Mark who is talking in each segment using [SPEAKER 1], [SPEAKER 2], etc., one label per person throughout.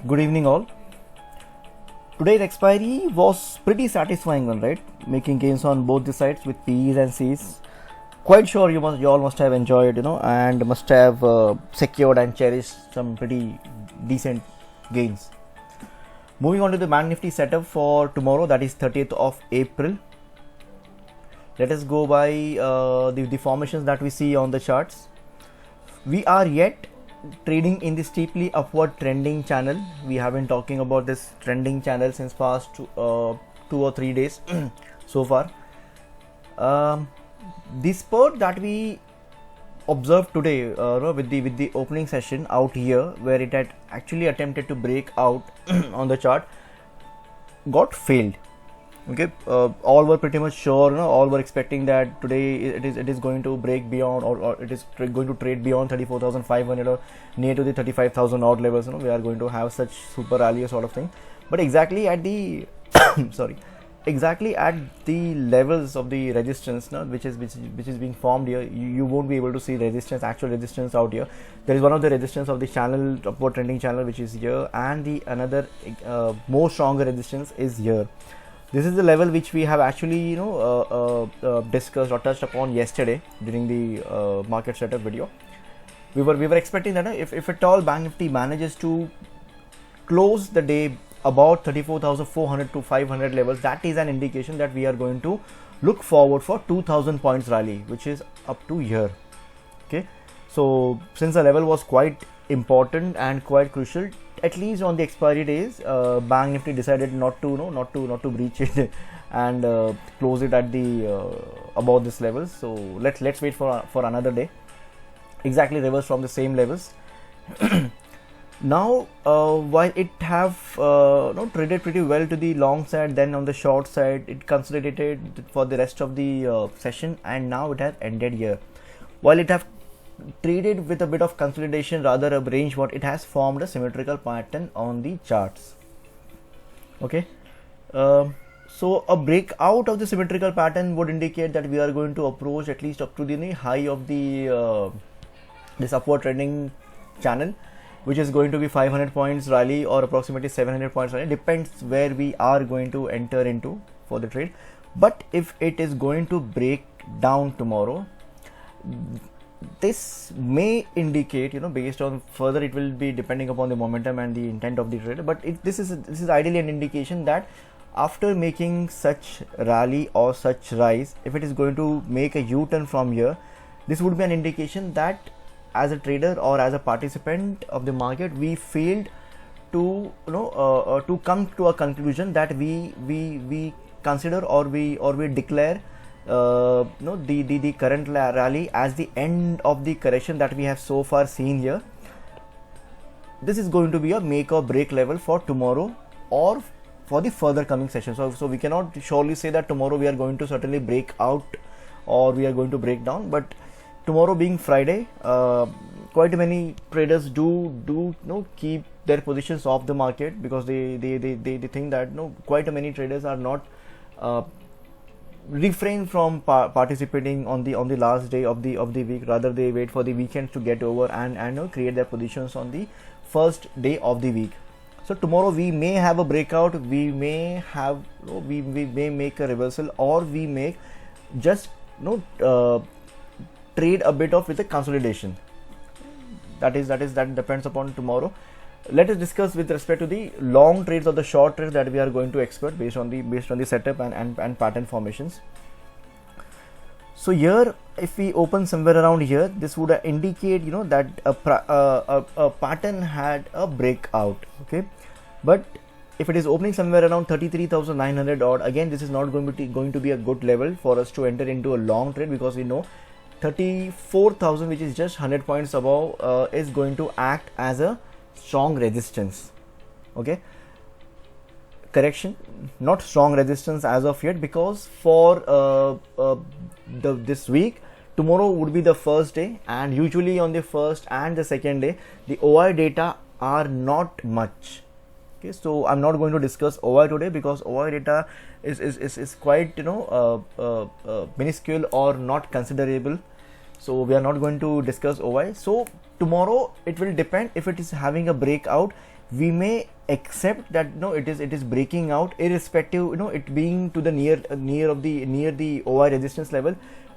[SPEAKER 1] Good evening all. Today's expiry was pretty satisfying one, right? Making gains on both the sides with P's and C's. Quite sure you all must have enjoyed, and must have secured and cherished some pretty decent gains. Moving on to the Bank Nifty setup for tomorrow, that is 30th of April. Let us go by the formations that we see on the charts. We are yet trading in the steeply upward trending channel. We have been talking about this trending channel since past 2 or 3 days so far. The spurt that we observed today with the opening session out here, where it had actually attempted to break out on the chart, got failed. Okay, all were pretty much sure, all were expecting that today it is going to break beyond, or it is going to trade beyond 34,500 or near to the 35,000 odd levels. We are going to have such super rally sort of thing. But exactly at the exactly at the levels of the resistance, which is being formed here, you won't be able to see actual resistance out here. There is one of the resistance of the channel, upward trending channel, which is here, and the another more stronger resistance is here. This is the level which we have actually discussed or touched upon yesterday during the market setup video. We were expecting that if at all Bank Nifty manages to close the day about 34,400 to 500 levels, that is an indication that we are going to look forward for 2,000 points rally, which is up to here. Okay, so since the level was quite important and quite crucial, at least on the expiry days, Bank Nifty decided not to breach it and close it at the above this level. So let's wait for another day. Exactly reverse from the same levels. Now, while it have traded pretty well to the long side, then on the short side it consolidated for the rest of the session, and now it has ended here. While it have traded with a bit of consolidation, rather a range, what it has formed a symmetrical pattern on the charts. Okay, so a breakout of the symmetrical pattern would indicate that we are going to approach at least up to the high of the this upward trending channel, which is going to be 500 points rally or approximately 700 points rally, depends where we are going to enter into for the trade. But if it is going to break down tomorrow, this may indicate, based on further, it will be depending upon the momentum and the intent of the trader, but this is ideally an indication that after making such rally or such rise, if it is going to make a U-turn from here, this would be an indication that as a trader or as a participant of the market, we failed to to come to a conclusion that we consider or we declare the current rally as the end of the correction that we have so far seen here. This is going to be a make or break level for tomorrow or for the further coming session. So we cannot surely say that tomorrow we are going to certainly break out or we are going to break down. But tomorrow being Friday, quite many traders do keep their positions off the market because they think that quite many traders are not refrain from participating on the last day of the week. Rather, they wait for the weekend to get over and create their positions on the first day of the week. So tomorrow we may have a breakout, we may have we may make a reversal, or we may just trade a bit of with a consolidation. That depends upon tomorrow. Let us discuss with respect to the long trades or the short trades that we are going to expect based on the setup and pattern formations. So here, if we open somewhere around here, this would indicate that a pattern had a breakout. Okay, but if it is opening somewhere around 33,900 odd, again this is not going to be a good level for us to enter into a long trade, because we know 34,000, which is just 100 points above, is going to act as a strong resistance. Okay, correction, not strong resistance as of yet, because for this week, tomorrow would be the first day, and usually on the first and the second day the OI data are not much. Okay, so I'm not going to discuss OI today because OI data is quite minuscule or not considerable, so we are not going to discuss OI. So tomorrow it will depend. If it is having a breakout, we may accept that it is breaking out, irrespective it being to the near the OI resistance level.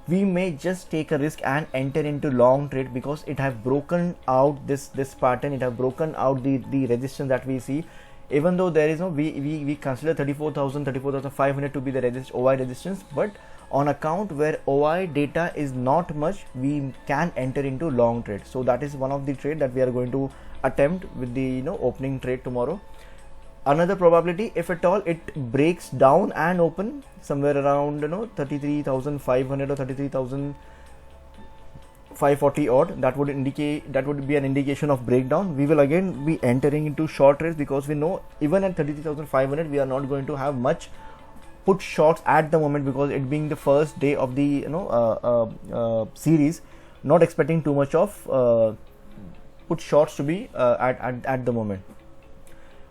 [SPEAKER 1] We may just take a risk and enter into long trade because it have broken out this pattern. It have broken out the resistance that we see. Even though there is we consider 34,500 to be the OI resistance, but on account where OI data is not much, we can enter into long trade. So that is one of the trade that we are going to attempt with the opening trade tomorrow. Another probability, if at all it breaks down and open somewhere around 33,500 or 33,540 odd, that would be an indication of breakdown. We will again be entering into short trades because we know even at 33,500 we are not going to have much put shorts at the moment, because it being the first day of the series, not expecting too much of put shorts to be at the moment.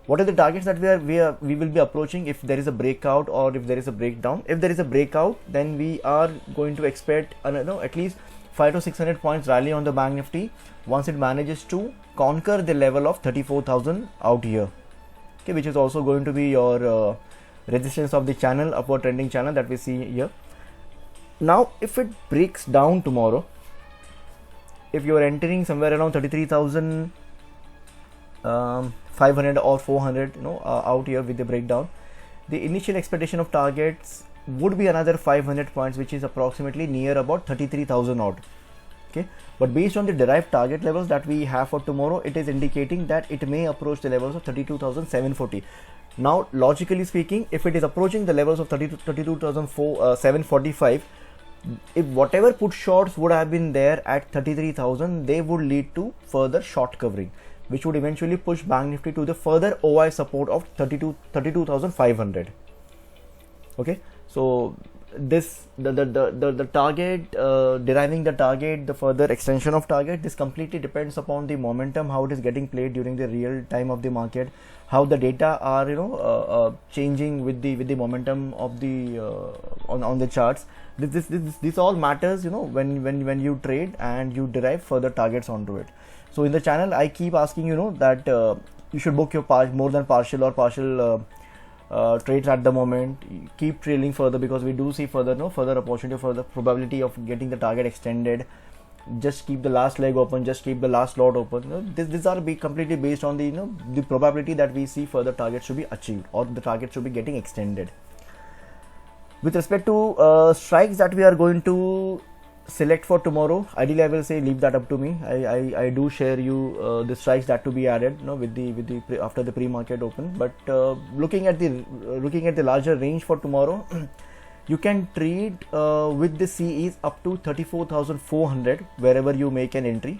[SPEAKER 1] What are the targets that we will be approaching if there is a breakout or if there is a breakdown? If there is a breakout, then we are going to expect at least 500 to 600 points rally on the Bank Nifty once it manages to conquer the level of 34,000 out here, okay, which is also going to be your resistance of the channel, upward trending channel that we see here. Now if it breaks down tomorrow, if you are entering somewhere around 33,500 or 400 out here with the breakdown, the initial expectation of targets would be another 500 points, which is approximately near about 33,000 odd, okay. But based on the derived target levels that we have for tomorrow, it is indicating that it may approach the levels of 32,740. Now logically speaking, if it is approaching the levels of 32,745, if whatever put shorts would have been there at 33,000, they would lead to further short covering, which would eventually push Bank Nifty to the further OI support of 32,500. Okay, so this the target, deriving the target, the further extension of target, this completely depends upon the momentum, how it is getting played during the real time of the market, how the data are changing with the momentum of the on the charts. This all matters when you trade and you derive further targets onto it. So in the channel I keep asking that you should book your more than partial or partial trades at the moment. Keep trailing further, because we do see further opportunity for the probability of getting the target extended. Just keep the last leg open, just keep the last lot open. These are completely based on the the probability that we see further targets should be achieved or the target should be getting extended. With respect to strikes that we are going to select for tomorrow, ideally I will say leave that up to me. I do share you the strikes that to be added with the after the pre-market open. But looking at the larger range for tomorrow, you can trade with the CEs up to 34,400 wherever you make an entry.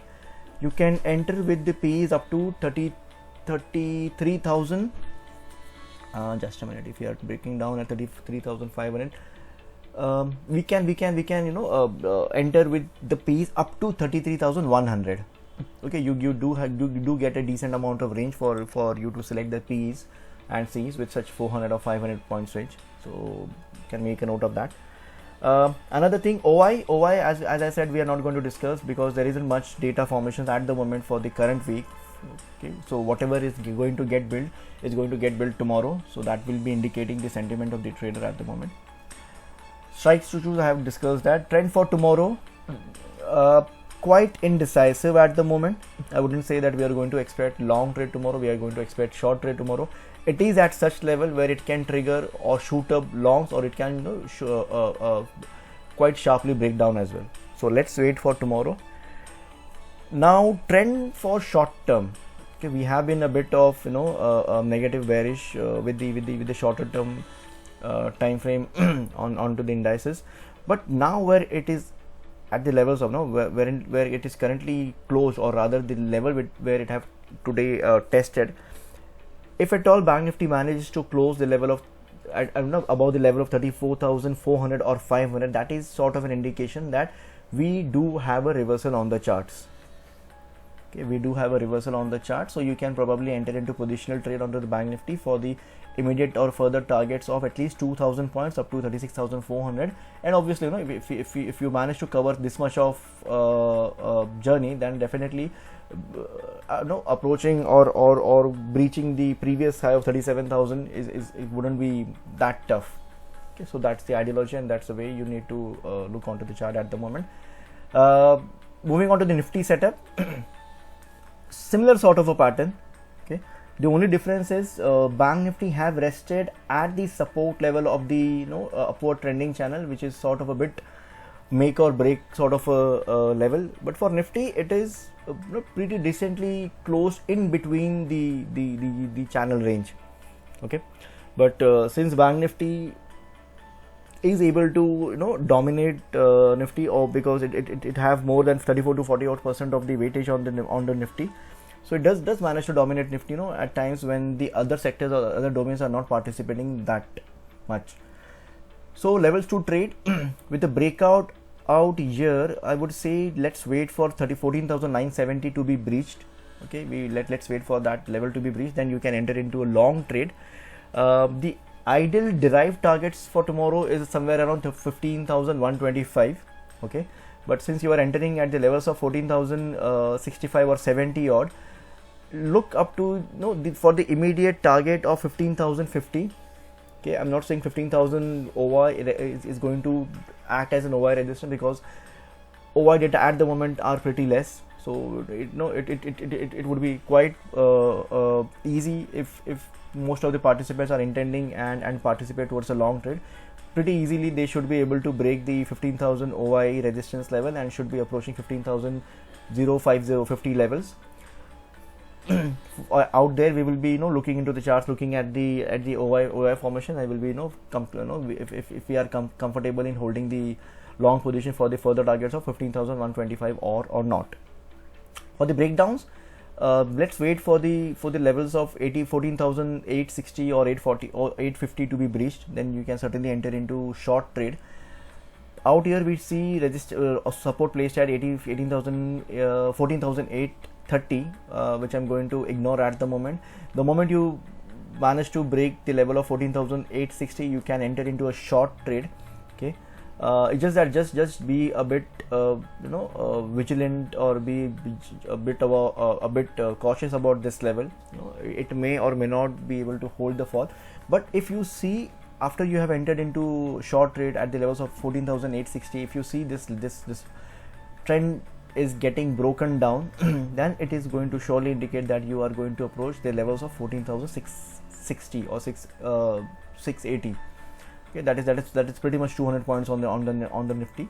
[SPEAKER 1] You can enter with the PEs up to 33,000. Just a minute, if you are breaking down at 33,500, we can enter with the P's up to 33,100. Okay, you do get a decent amount of range for you to select the P's and C's with such 400 or 500 points range. So you can make a note of that. Another thing, OI as I said, we are not going to discuss because there isn't much data formations at the moment for the current week. Okay, so whatever is going to get built is going to get built tomorrow, so that will be indicating the sentiment of the trader at the moment. Strikes to choose, I have discussed that. Trend for tomorrow, quite indecisive at the moment. I wouldn't say that we are going to expect long trade tomorrow, we are going to expect short trade tomorrow. It is at such level where it can trigger or shoot up longs, or it can quite sharply break down as well. So let's wait for tomorrow. Now trend for short term. Okay, we have been a bit of negative bearish with the shorter term time frame onto the indices, but now where it is at the levels of where it is currently closed, or rather the level where it have today tested. If at all Bank Nifty manages to close the level of above the level of 34,400 or 500, that is sort of an indication that we do have a reversal on the charts. Okay, we do have a reversal on the chart, so you can probably enter into positional trade onto the Bank Nifty for the immediate or further targets of at least 2,000 points up to 36,400. And obviously, if you manage to cover this much of journey, then definitely no, approaching or breaching the previous high of 37,000 is it wouldn't be that tough. Okay, so that's the ideology and that's the way you need to look onto the chart at the moment. Moving on to the Nifty setup, similar sort of a pattern. Okay, the only difference is Bank Nifty have rested at the support level of the upward trending channel, which is sort of a bit make or break sort of a level. But for Nifty, it is pretty decently closed in between the channel range. Okay, but since Bank Nifty is able to dominate Nifty, or because it have more than 34 to 40% of the weightage on the Nifty, so it does manage to dominate Nifty at times when the other sectors or other domains are not participating that much. So levels to trade with the breakout out here, I would say let's wait for 14,970 to be breached. Okay, let's wait for that level to be breached, then you can enter into a long trade. The ideal derived targets for tomorrow is somewhere around 15,125. Okay, but since you are entering at the levels of 14,065 or 70 odd, look up to for the immediate target of 15,050. Okay, I'm not saying 15,000 OI is going to act as an OI resistance, because OI data at the moment are pretty less. So it would be quite easy if most of the participants are intending and participate towards a long trade. Pretty easily they should be able to break the 15,000 OI resistance level and should be approaching 15,050 levels. Out there we will be looking into the charts, looking at the OI formation. I will be if we are comfortable in holding the long position for the further targets of 15,125 or not. For the breakdowns, let's wait for the levels of 14,860 or 840 or 850 to be breached. Then you can certainly enter into short trade. Out here we see support placed at 14,830, which I'm going to ignore at the moment. The moment you manage to break the level of 14,860, you can enter into a short trade. Okay, it's just that just be a bit vigilant, or be a bit cautious about this level. It may or may not be able to hold the fall. But if you see, after you have entered into short trade at the levels of 14,860, if you see this trend is getting broken down, then it is going to surely indicate that you are going to approach the levels of 14,660 or 680. Okay, that is pretty much 200 points on the Nifty.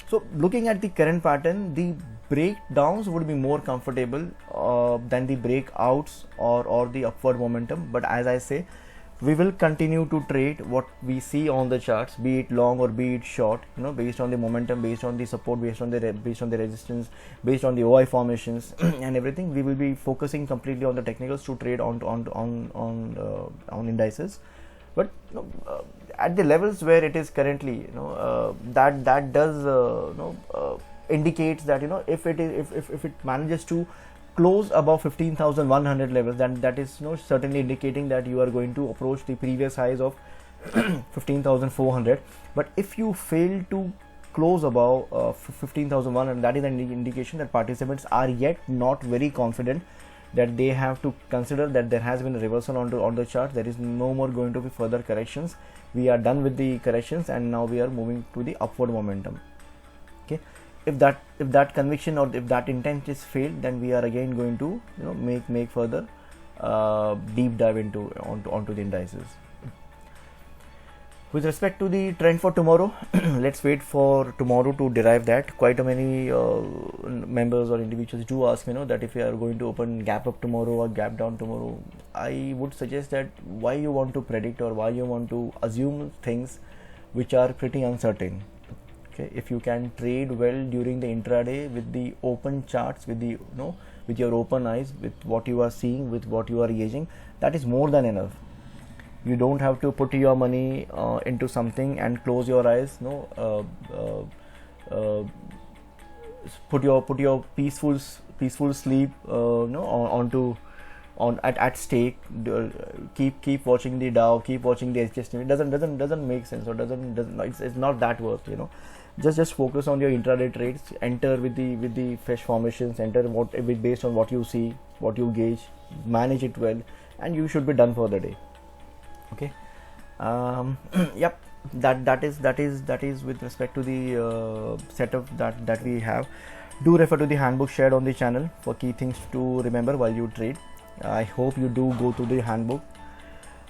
[SPEAKER 1] So looking at the current pattern, the breakdowns would be more comfortable than the breakouts or the upward momentum. But as I say, we will continue to trade what we see on the charts, be it long or be it short, based on the momentum, based on the support, based on the resistance, based on the OI formations and everything. We will be focusing completely on the technicals to trade on indices. But at the levels where it is currently, that does indicates that if it manages to close above 15,100 levels, then that is certainly indicating that you are going to approach the previous highs of 15,400. But if you fail to close above 15,100, that is an indication that participants are yet not very confident, that they have to consider that there has been a reversal on the chart. There is no more going to be further corrections. We are done with the corrections and now we are moving to the upward momentum. Okay, if that conviction or if that intent is failed, then we are again going to make further deep dive onto the indices. With respect to the trend for tomorrow, let's wait for tomorrow to derive that. Quite a many members or individuals do ask that if you are going to open gap up tomorrow or gap down tomorrow. I would suggest that why you want to predict or why you want to assume things which are pretty uncertain. Okay, if you can trade well during the intraday with the open charts, with the with your open eyes, with what you are seeing, with what you are gauging, that is more than enough. You don't have to put your money into something and close your eyes. Put your peaceful sleep at stake. Keep watching the Dow, keep watching the HST. It doesn't make sense, or it's not that worth. Just focus on your intraday trades. Enter with the fresh formations. Enter based on what you see, what you gauge. Manage it well, and you should be done for the day. Okay. Yep. That is with respect to the setup that we have. Do refer to the handbook shared on the channel for key things to remember while you trade. I hope you do go to the handbook.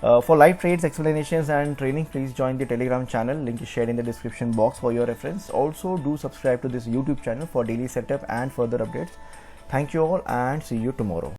[SPEAKER 1] For live trades, explanations and training, please join the Telegram channel. Link is shared in the description box for your reference. Also, do subscribe to this YouTube channel for daily setup and further updates. Thank you all and see you tomorrow.